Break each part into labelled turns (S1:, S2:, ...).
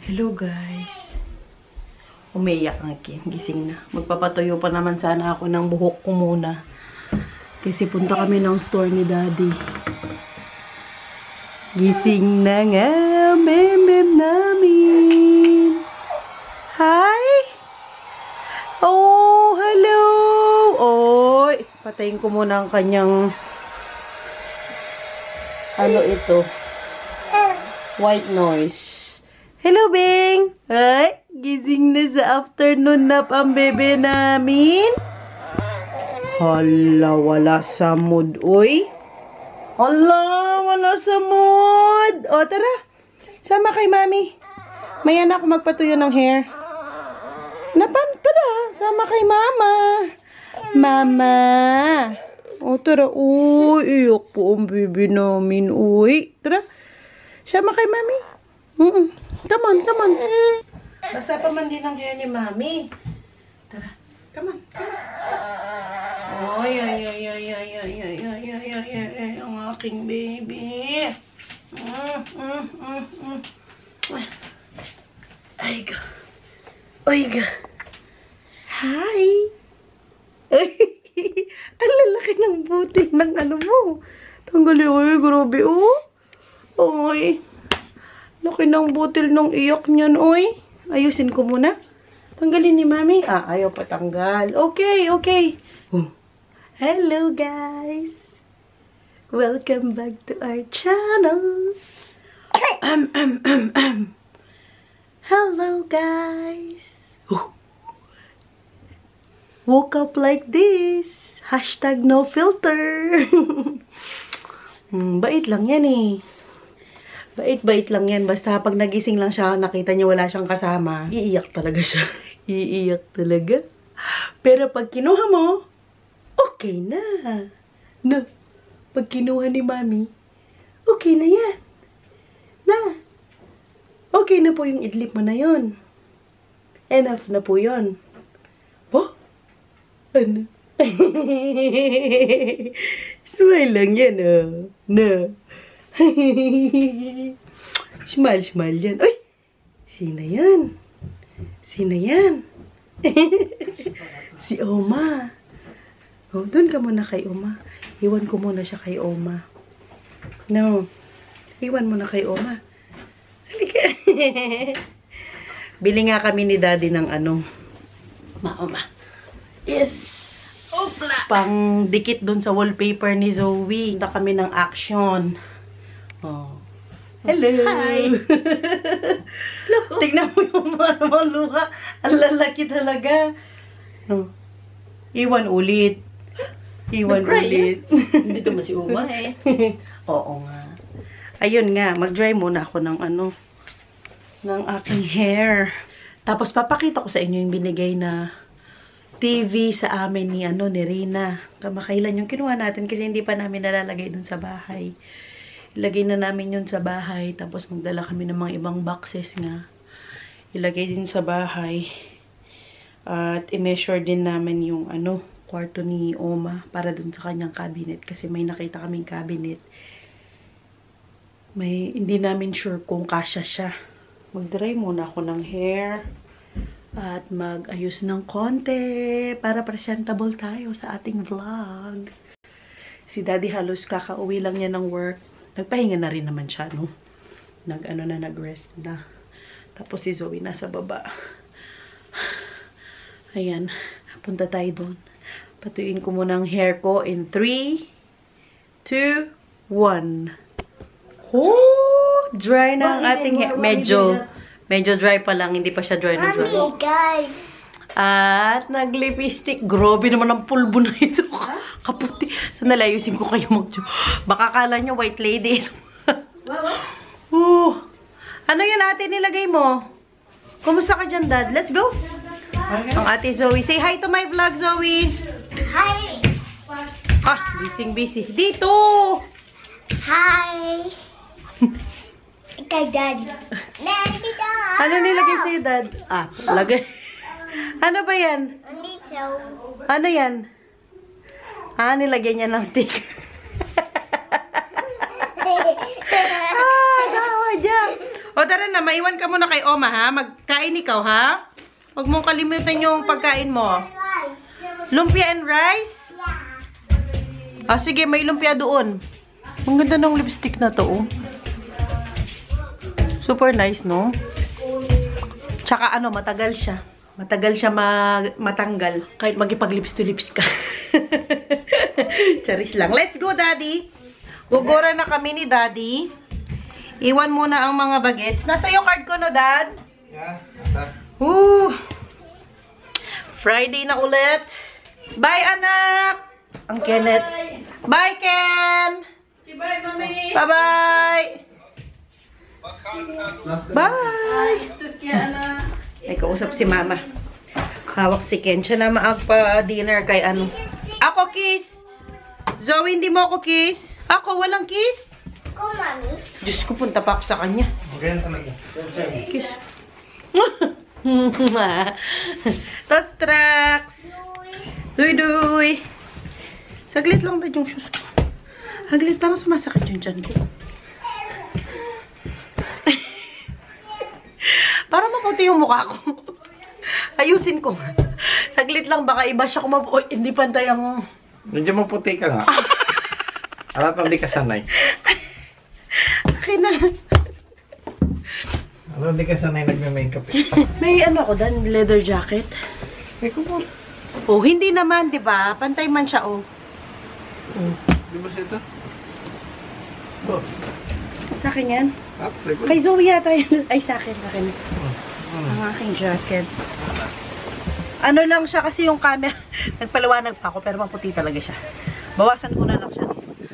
S1: Hello guys. Umiyak ang Kim. Gising na. Magpapatuyo pa naman sana ako ng buhok ko muna. Kasi punta kami ng store ni Daddy. Gising na nga. Mem namin. Hi! Oh, hello! Oy! Patayin ko muna ang kanyang ano ito? White noise. Hello, Bing! Ay, gising na sa afternoon nap ang bebe namin. Hala, wala sa mood, uy. Hala, wala sa mood. O, tara. Sama kay Mami. Maya na ako magpatuyo ng hair. Napan, tara. Sama kay Mama. Mama. O, tara. Uy, iyak po ang bebe namin, uy. Tara. Sama kay Mami. Come on, come on. Basta pa man din ang hair ni Mami. Tara, come on, come on. Ay, ang aking baby. Ay, ga. Ay, ga. Hi. Ay, ang lalaki ng buti ng ano mo. Tanggalin, ay, grabe, oh. Ay. Laki ng butil ng iyak niyan, oy. Ayusin ko muna. Tanggalin ni Mami. Ah, ayaw patanggal. Okay, okay. Hello, guys. Welcome back to our channel. Hello, guys. Woke up like this. Hashtag no filter. Bait lang yan eh. Bait-bait lang yan. Basta pag nagising lang siya, nakita niya wala siyang kasama, iiyak talaga siya. Iiyak talaga. Pero pag kinuha mo, okay na. No. Pag kinuha ni Mami, okay na yan. Na. Okay na po yung idlip mo na yon. Enough na po yon. Oh? Ano? Smile lang yan, oh. No. Smile, smile yan. Uy! Sino yan? Sino yan? Si Oma. Oh, doon ka muna kay Oma. Iwan ko muna siya kay Oma. No. Iwan mo na kay Oma. Halika. Bili nga kami ni Daddy ng ano. Oma. Yes. Opla. Pang dikit doon sa wallpaper ni Zoe. Punta kami ng Action. Oh. Hello! Hi! Tignan mo yung mga luka. Ang lalaki talaga. Oh. Iwan ulit. Iwan ulit.
S2: Hindi ito si Uma eh.
S1: Oo nga. Ayun nga, mag-dry muna ako ng ano, ng aking hair. Tapos papakita ko sa inyo yung binigay na TV sa amin ni Rina. Kamakailan yung kinuha natin kasi hindi pa namin nalalagay dun sa bahay. Ilagay na namin yun sa bahay. Tapos magdala kami ng mga ibang boxes nga. Ilagay din sa bahay. At i-measure din namin yung kwarto ni Oma para dun sa kanyang cabinet. Kasi may nakita kaming cabinet. Hindi namin sure kung kasya siya. Mag-dry muna ako ng hair. At mag-ayos ng konti para presentable tayo sa ating vlog. Si Daddy halos kakauwi lang niya ng work. Nagpahinga na rin naman siya, no? Nag-rest na. Tapos si Zoe nasa baba. Ayan. Punta tayo doon. Patuyuin ko muna ang hair ko in 3, 2, 1. Oh! Dry na ang ating hair. Medyo dry pa lang. Hindi pa siya dry na dry.
S3: Mommy, guys.
S1: At nag-lipstick. Grabe naman ang pulbo na ito. Kaputi. So, nalayusin ko kayo baka kala nyo white lady. Ano yun ate nilagay mo? Kumusta ka dyan, Dad? Let's go. Ang ate Zoe. Say hi to my vlog, Zoe.
S3: Hi.
S1: Ah, busy. Dito.
S3: Hi. Ikaw, Daddy. Daddy, Dad.
S1: Ano nilagay sa'yo, Dad? Ah, lagay. Ano ba yan? Ano yan? Ah, nilagay niya ng stick. Ah, dawa dyan. O, tara na. muna, maiwan ka muna kay Oma, ha? Magkain ikaw, ha? Huwag mong kalimutan yung pagkain mo. Lumpia and rice? Ah, sige, may lumpia doon. Ang ganda ng lipstick na to, oh. Super nice, no? Tsaka ano, matagal siya. Matagal siya matanggal. Kahit magipag-lips to lips ka. Charis lang. Let's go, Daddy! Gugura na kami ni Daddy. Iwan muna ang mga bagets. Nasa yung card ko, no, Dad?
S4: Yeah, nasa.
S1: Woo! Friday na ulit. Bye, anak! Ang Kenneth. Bye, Ken! Bye, Mami! Bye-bye! Bye! Ay, kausap si Mama. Hawak si Ken. Siya na maagpa-dinner kay ano. Ako, kiss! Zoe, hindi mo ako kiss? Ako, walang kiss?
S3: Go, Mommy.
S1: Diyos ko, punta pa ako sa kanya.
S4: Ganyan talaga.
S1: Kiss. Toast tracks. Duy-duy. Saglit lang ba yung shoes ko? Haglit, parang sumasakit yung tiyan ko. Parang maputi yung mukha ko. Ayusin ko. Saglit lang, baka iba siya kung hindi pantay ang...
S4: Medyo maputi ka nga. Alam pa, hindi ka sanay.
S1: Akin na.
S4: Alam, hindi ka sanay nagme-makeup eh.
S1: May ano ako dan, leather jacket.
S4: May kumul.
S1: Oh, hindi naman, di ba? Pantay man siya, oh.
S4: Di ba siya ito? Oh.
S1: Sa akin yan.
S4: Ah, like
S1: Kay Zoe yata yun. Ay, sa akin. Ang aking jacket. Ano lang siya kasi yung camera. Nagpaliwanag pa ako pero maputi talaga siya. Bawasan ko na lang siya.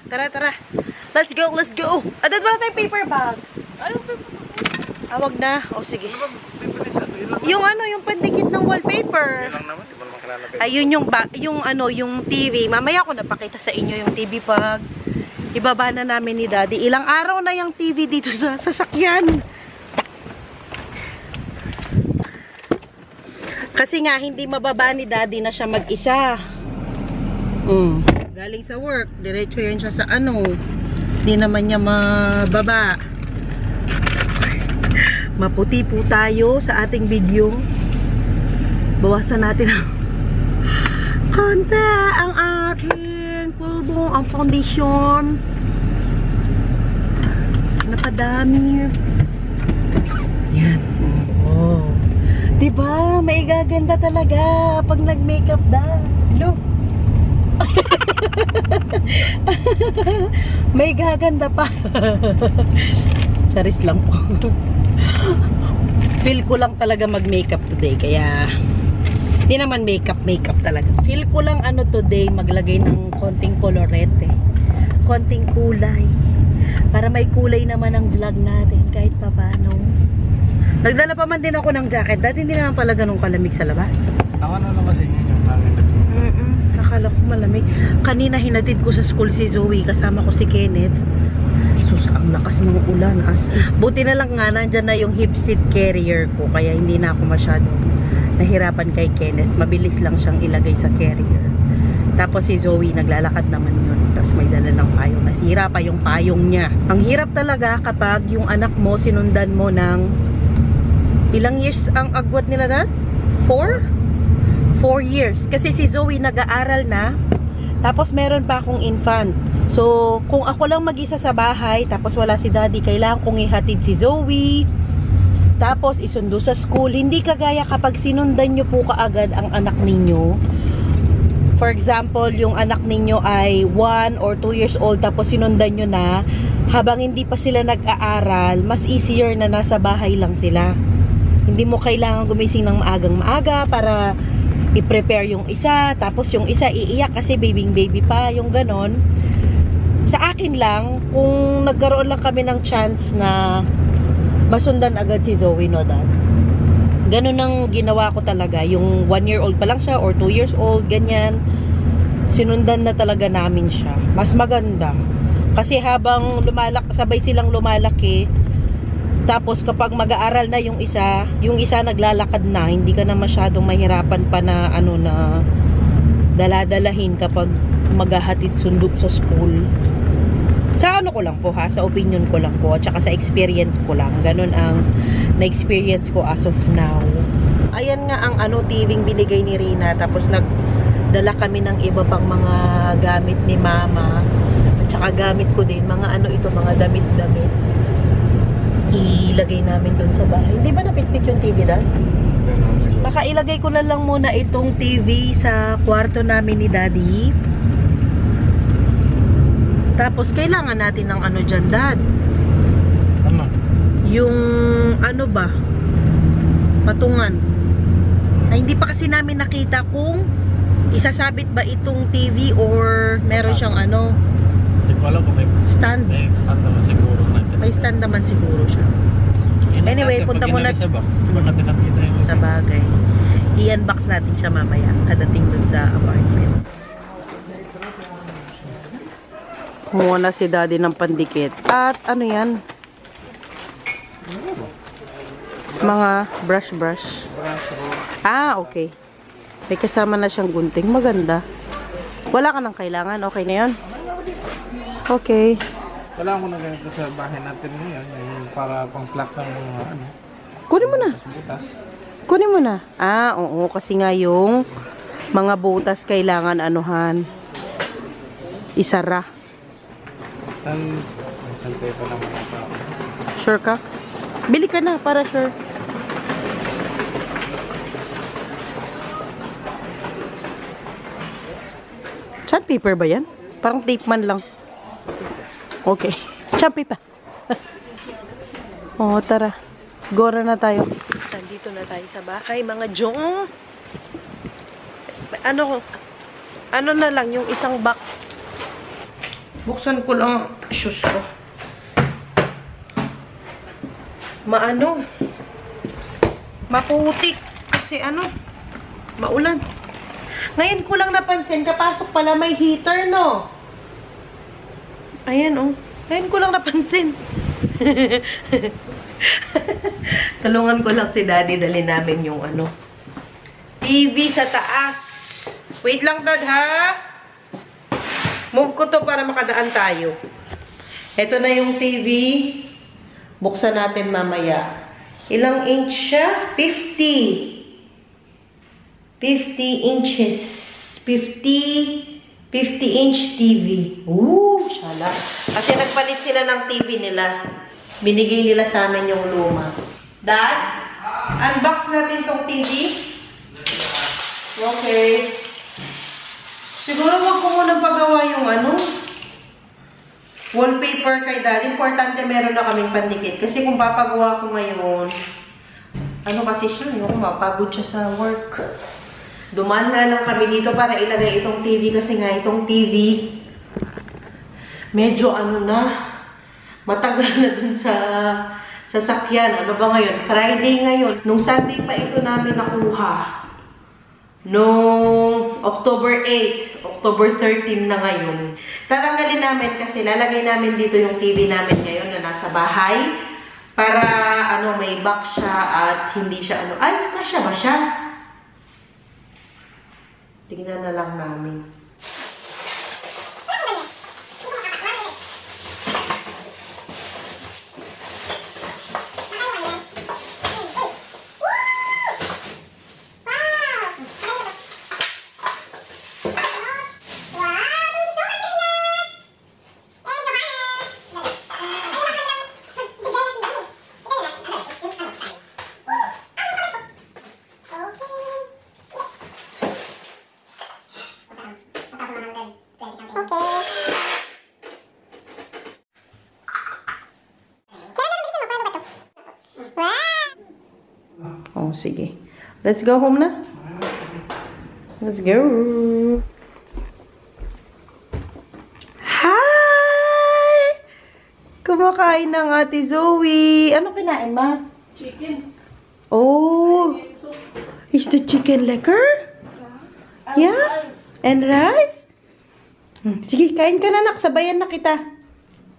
S1: Tara, tara. Let's go, let's go. Adad ba tayong paper bag? Ano paper bag? Wag na. O, sige. Yung ano, yung pandikit ng wallpaper.
S4: Yun lang naman. Di ba naman kinalagay?
S1: Ayun yung TV. Mamaya ko napakita sa inyo yung TV pag ibaba na namin ni Daddy. Ilang araw na yung TV dito sa sasakyan. Kasi nga, hindi mababa ni Daddy na siya mag-isa. Galing sa work. Diretso yan siya sa ano. Hindi naman niya mababa. Maputi po tayo sa ating video. Bawasan natin ang konti ang ating pulbo, ang foundation. Napadami. Yan. Oh. Diba? May gaganda talaga pag nag-makeup na. Look. May gaganda pa. Charis lang po. Feel ko lang talaga mag-makeup today. Kaya, hindi naman makeup talaga. Feel ko lang ano today, maglagay ng konting colorete. Konting kulay. Para may kulay naman ang vlog natin kahit pa paano. Nagdala pa man din ako ng jacket. Dati hindi naman pala ganun kalamig sa labas.
S4: Ako na lang kasi yun yung namin ito.
S1: Nakala ko malamig. Kanina hinatid ko sa school si Zoe. Kasama ko si Kenneth. Sus, ang lakas ng ulan. Buti na lang nga, nandyan na yung hip seat carrier ko. Kaya hindi na ako masyadong nahirapan kay Kenneth. Mabilis lang siyang ilagay sa carrier. Tapos si Zoe, naglalakad naman yun. Tapos may dala ng payong. Nasira pa yung payong niya. Ang hirap talaga kapag yung anak mo, sinundan mo ng... Ilang years ang agwat nila, Dad? 4 years. Kasi si Zoe nag-aaral na. Tapos meron pa akong infant. So, kung ako lang mag-isa sa bahay, tapos wala si Daddy, kailangan kong ihatid si Zoe. Tapos isundo sa school. Hindi kagaya kapag sinundan nyo po kaagad ang anak ninyo. For example, yung anak ninyo ay 1 or 2 years old, tapos sinundan nyo na, habang hindi pa sila nag-aaral, mas easier na nasa bahay lang sila. Hindi mo kailangan gumising ng maagang maaga para i-prepare yung isa, tapos yung isa iiyak kasi baby pa, yung ganon. Sa akin lang, kung nagkaroon lang kami ng chance na masundan agad si Zoe, no, Dad? Ganon ang ginawa ko talaga. Yung 1 year old pa lang siya or 2 years old, ganyan. Sinundan na talaga namin siya. Mas maganda. Kasi habang sabay silang lumalaki, tapos kapag mag-aaral na yung isa naglalakad na, hindi ka na masyadong mahirapan pa na na daladalahin kapag maghahatid sundo sa school. Sa ano ko lang po ha, sa opinion ko lang po, at saka sa experience ko lang. Ganun ang na-experience ko as of now. Ayan nga ang ano, TV-ng binigay ni Rina. Tapos nagdala kami ng iba pang mga gamit ni Mama. At saka gamit ko din, mga ano ito, mga damit-damit. Ilagay namin dun sa bahay. Hindi ba napitpit yung TV dahil? Baka ilagay ko na lang muna itong TV sa kwarto namin ni Daddy. Tapos, kailangan natin ng ano dyan, Dad?
S4: Ano?
S1: Yung, ano ba? Patungan. Ay, hindi pa kasi namin nakita kung isasabit ba itong TV or meron siyang ano,
S4: Hindi ko alam kung may
S1: stand.
S4: stand naman siguro natin.
S1: May stand naman siguro siya. Anyway, punta muna
S4: sa box. Di ba natin nakita yung
S1: sa bagay. I-unbox natin siya mamaya kadating dun sa apartment. Kumuha na si Daddy ng pandikit. At ano yan? Mga brush. Ah, okay. May kasama na siyang gunting. Maganda. Wala ka nang kailangan. Okay na yun? Okay.
S4: Wala ko na ganito sa bahay natin ngayon. Yung para pang plug ng mga ano.
S1: Kunin mo na.
S4: Butas.
S1: Kunin mo na. Ah, oo. Kasi nga yung mga butas kailangan anuhan. Isara.
S4: Saan tayo pa naman ito?
S1: Sure ka? Bili ka na para sure. Sandpaper ba yan? Parang tape man lang. Okay. Sandpaper. Oo, tara. Gora na tayo. Nandito na tayo sa bahay, mga jong. Ano na lang, yung isang box. Buksan ko lang shoes ko. Maputik. Kasi maulan. Ngayon ko lang napansin, kapasok pala may heater, no? Ayan, oh. Ngayon ko lang napansin. Tulungan ko lang si Daddy, dali namin yung TV sa taas. Wait lang, Dad, ha? Move ko to para makadaan tayo. Ito na yung TV. Buksan natin mamaya. Ilang inch siya? 50 inches. 50 inch TV. Ooh, shala. Kasi nagpalit sila ng TV nila. Binigay nila sa amin yung luma. Dad, unbox natin tong TV. Okay. Siguro wag ko munang pagawa yung wallpaper kay Daddy. Importante meron na kaming pandikit. Kasi kung papagawa ko ngayon, kasi siya, mapagod siya sa work. Dumaan nga lang kami dito para ilagay itong TV kasi nga itong TV medyo matagal na dun sa sasakyan. Ano ba ngayon? Friday ngayon. Nung Sunday pa ito namin nakuha. Noong October 8, October 13 na ngayon. Tatanggalin namin kasi lalagay namin dito yung TV namin ngayon na nasa bahay. Para may box siya at hindi siya ay, kasya ba siya? Tingnan na lang namin. Oh, sige. Let's go home na. Let's go. Hi! Kumakain ng Ate Zoe. Ano kinain, Ma?
S2: Chicken.
S1: Oh. Is the chicken lekker? Yeah? And rice? Sige, kain ka na, nak. Sabayan na kita.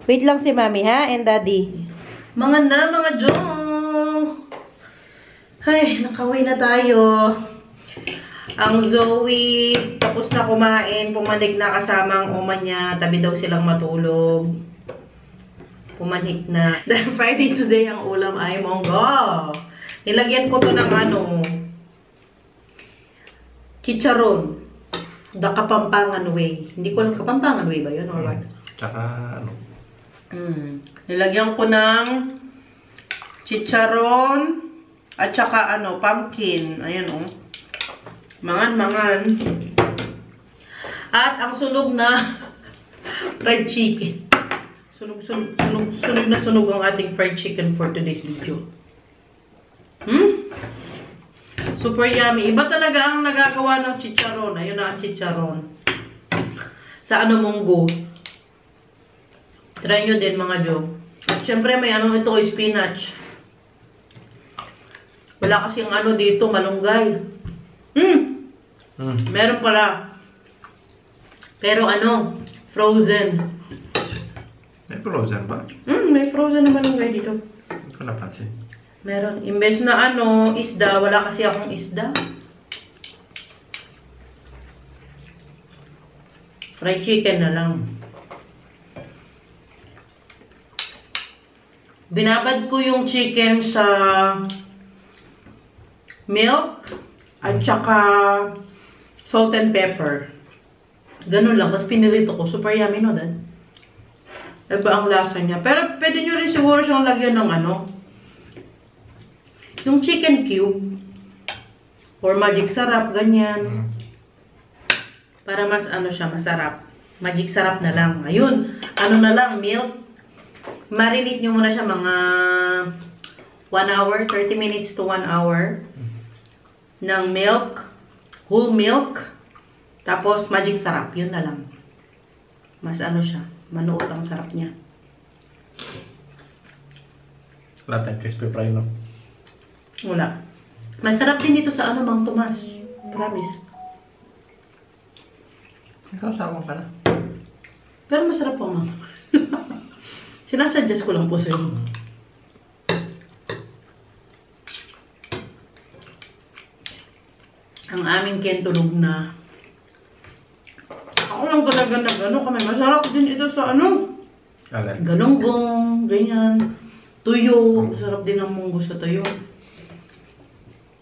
S1: Wait lang si Mami, ha? And Daddy. Mga Jong. Ay, nakauwi na tayo. Ang Zoe, tapos na kumain. Pumanig na kasama ang uma niya. Tabi daw silang matulog. pumanhik na. Dahil Friday today, ang ulam ay monggo. Nilagyan ko to ng chicharon. The Kapampangan way. Hindi ko alam Kapampangan way ba yun or what?
S4: Tsaka
S1: Nilagyan ko ng chicharon at saka pumpkin. Ayan Mangan. At ang sunog na fried chicken. Sunog ang ating fried chicken for today's video. Super yummy. Iba talaga ang nagagawa ng chicharon. Ayun na ang chicharon. Sa munggo. Try nyo din mga Jo. At syempre may ito spinach. Wala kasi ang dito, malunggay. Meron pala. Pero frozen.
S4: may frozen ba?
S1: May frozen na malunggay dito.
S4: Hindi ko napansin.
S1: Meron. Imbes na isda, wala kasi akong isda. Fried chicken na lang. Binabad ko yung chicken sa milk at saka salt and pepper. Ganun lang. Tapos pinirito ko. Super yummy, no, Dad? Iba ang lasa niya. Pero pwede nyo rin siguro siyang lagyan ng yung chicken cube or magic sarap, ganyan. Para mas siya, masarap. Magic sarap na lang. Ayun. Na lang, milk. Marinate nyo muna siya mga 1 hour, 30 minutes to 1 hour ng milk, whole milk, tapos magic sarap. Yun na lang. Mas siya, manuot ang sarap niya.
S4: Wala tayong crispy fry, no?
S1: Wala. Masarap din dito sa Mang Tomas. Promise.
S4: Ikaw, sawang ka na.
S1: Pero masarap po, Mang Tomas. Sinasuggest ko lang po sa inyo. Ang aming kentulog na. Ako lang talaga na kami. Masarap din ito sa galonggong, ganyan. Tuyo. Masarap din ang munggo sa tuyo.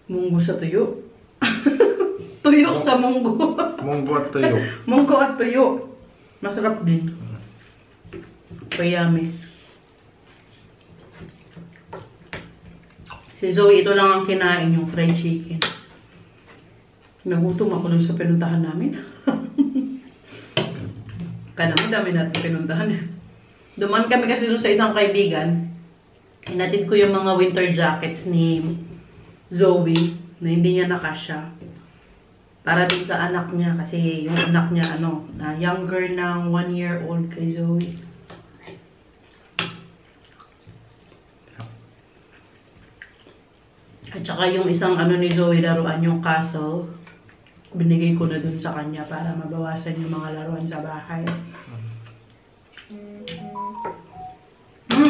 S1: Munggo sa tuyo. Tuyo sa munggo.
S4: Munggo at tuyo.
S1: Munggo at tuyo. Masarap din. Yummy. Si Zoe, ito lang ang kinain yung fried chicken. Nagutom ako dun sa pinuntahan namin. Kaya naman dami natin pinuntahan. Duman kami kasi dun sa isang kaibigan. Hinatid ko yung mga winter jackets ni Zoe na hindi niya nakasya. Para dun sa anak niya. Kasi yung anak niya, younger ng 1 year old kay Zoe. At saka yung isang ni Zoe, laruan yung castle. Binigay ko na dun sa kanya para mabawasan yung mga laruan sa bahay.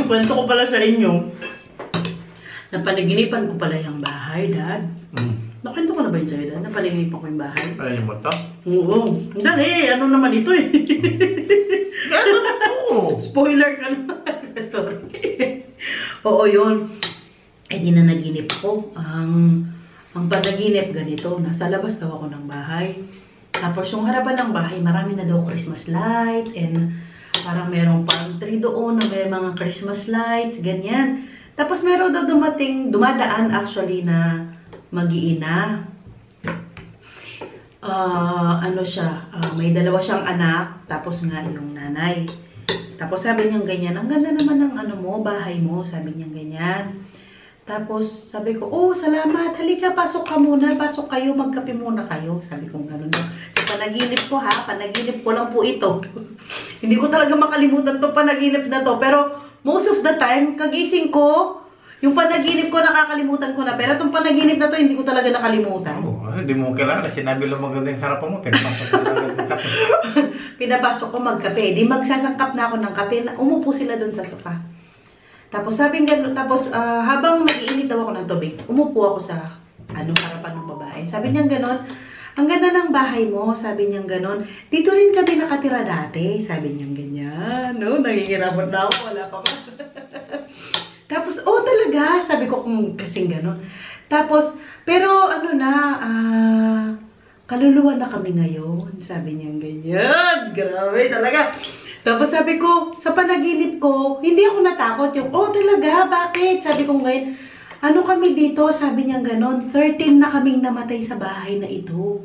S1: Kwento ko pala sa inyo. Napanaginipan ko pala yung bahay, Dad. Nakwento ko na ba yun sa'yo, Dad? Napanaginipan ko yung bahay.
S4: Ano mo to?
S1: Oo. Dali, naman ito eh. Spoiler ka naman. Sorry. Oo, yun. Di na naginip ko. Ang panaginip ganito, nasa labas daw ako ng bahay. Tapos yung harapan ng bahay, marami na daw Christmas light and parang merong palm tree doon na may mga Christmas lights, ganyan. Tapos meron daw dumadaan actually na mag-iina. May dalawa siyang anak, tapos nga yung nanay. Tapos sabi niya ganyan, ang ganda naman ng bahay mo, sabi niya ganyan. Tapos, sabi ko, salamat. Halika, pasok ka muna. Pasok kayo, magkape muna kayo. Sabi ko, gano'n. So, panaginip ko panaginip ko lang po ito. Hindi ko talaga makalimutan itong panaginip na to. Pero, most of the time, kagising ko, yung panaginip ko, nakakalimutan ko na. Pero itong panaginip na to, hindi ko talaga nakalimutan.
S4: Hindi mo kailangan. Sinabi lang maganda yung harapan mo. Pinapasok ko lang ng kape.
S1: Pinapasok ko magkape. Di magsasangkap na ako ng kape. Umupo sila dun sa sofa. Tapos habang mag-iinit daw ako ng tubig, umupo ako sa harapan ng babae. Sabi niya gano'n, ang ganda ng bahay mo, sabi niya gano'n. Dito rin kami nakatira dati, sabi niya ganyan. Ayan, no? Nagigirabot na ako. Wala pa ba? Tapos, talaga. Sabi ko kung kasing gano'n. Tapos, pero ano na, kaluluwa na kami ngayon. Sabi niya ganyan. Grabe talaga. Tapos sabi ko, sa panaginip ko, hindi ako natakot. Yung, talaga, bakit? Sabi ko ngayon, ano kami dito? Sabi niya gano'n, 13 na kaming namatay sa bahay na ito.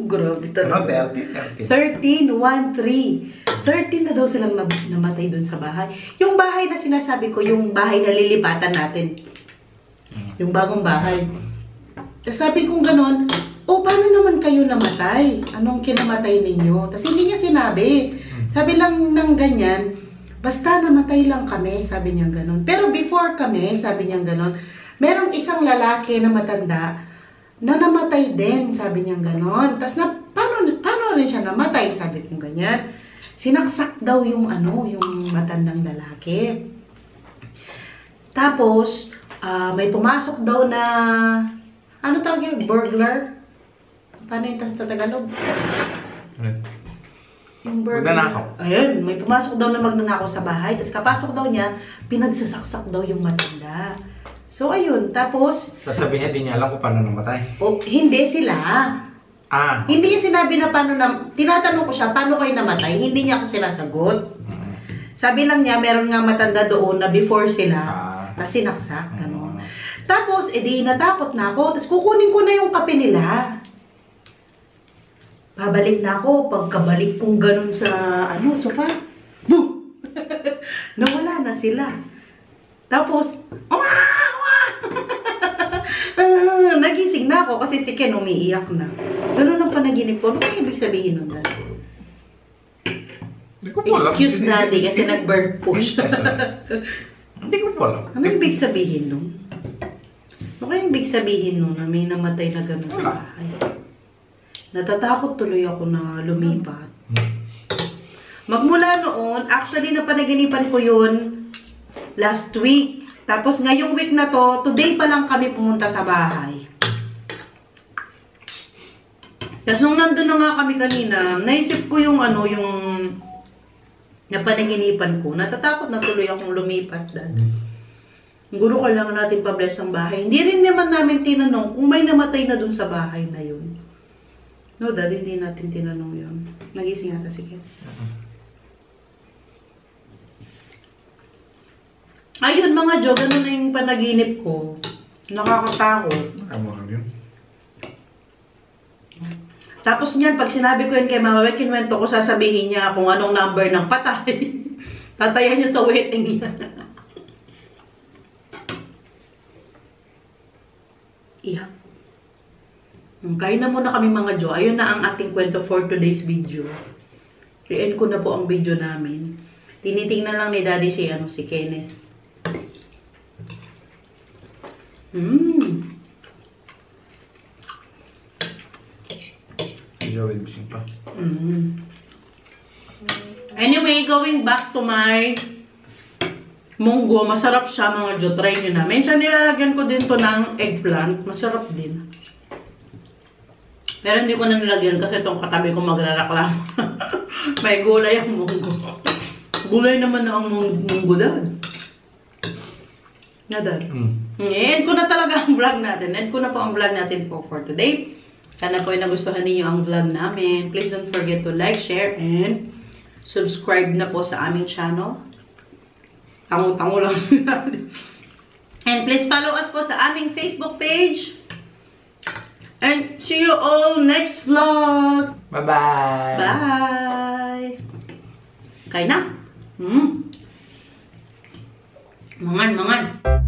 S1: Grabe talaga.
S4: 30.
S1: 13, 1, 3. 13 na daw silang namatay dun sa bahay. Yung bahay na sinasabi ko, yung bahay na lilipatan natin. Yung bagong bahay. Sabi ko gano'n, paano naman kayo namatay? Anong kinamatay ninyo? Tapos hindi niya sinabi. Sabi lang ng ganyan, basta namatay lang kami, sabi niya gano'n. Pero before kami, sabi niya gano'n, merong isang lalaki na matanda na namatay din, sabi niya gano'n. Tapos paano rin siya namatay, sabi ko ganyan. Sinaksak daw yung yung matandang lalaki. Tapos, may pumasok daw na, ano tawag yun? Burglar? Paano yung sa Tagalog? Yung burglar.
S4: Magnanakaw.
S1: Ayun, may pumasok daw na magnanakaw sa bahay. Tapos kapasok daw niya, pinagsasaksak daw yung matanda. So, ayun. Tapos,
S4: Sasabihin niya, di niya alam kung paano namatay.
S1: hindi sila. Hindi niya sinabi na paano tinatanong ko siya, paano kayo namatay? Hindi niya ako sinasagot. Sabi lang niya, meron nga matanda doon na before sila, na sinaksak. Tapos, edi natakot na ako. Tapos, kukunin ko na yung kape nila. Babalik na ako. Pagkabalik kong ganun sa, sofa. Boom! Nawala na sila. Tapos, nagising na ako kasi si Ken umiiyak na. Ganun ang panaginip ko. Ano kaya ibig sabihin nun, Daddy? Excuse, Daddy, kasi nag-birth po siya.
S4: Hindi ko po alam.
S1: Ano ibig sabihin nun? Ano kaya ibig sabihin nun na may namatay na gano'n sa bahay? Natatakot tuloy ako na lumipat. Magmula noon, actually napanaginipan ko yun last week. Tapos ngayong week na to, today pa lang kami pumunta sa bahay. Tapos nung nandun na nga kami kanina, naisip ko yung yung napanaginipan ko. Natatakot na tuloy akong lumipat, Dad. Siguro kailangan natin pa-bless ang bahay. Hindi rin naman namin tinanong kung may namatay na dun sa bahay na yun. No, Dad, hindi natin tinanong yun. Nagising ata si Ken. Ayun mga Jo, ganun na yung panaginip ko. Nakakatakot. Tapos niyan, pag sinabi ko yun kay Mama, kinwento ko, sasabihin niya kung anong number ng patay. Tatayan niya sa wedding niya. Iyak. Kain na muna kami mga Jo. Ayun na ang ating kwento for today's video. I-end ko na po ang video namin. Tinitingnan lang ni Daddy si Kenneth. Anyway, going back to my munggo, masarap siya mga Jo. Try nyo na. Minsan nilalagyan ko din to ng eggplant. Masarap din. Pero hindi ko na nilagyan kasi itong katabi ko magrareklamo. May gulay ang munggo. Gulay naman na ang munggo, Dad. Na, Dad. End ko na talaga ang vlog natin. End ko na po ang vlog natin for today. Sana po ay nagustuhan niyo ang vlog namin. Please don't forget to like, share, and subscribe na po sa aming channel. Tango-tango lang. And please follow us po sa aming Facebook page. And see you all next vlog.
S4: Bye-bye.
S1: Bye. Kain na. Mangan.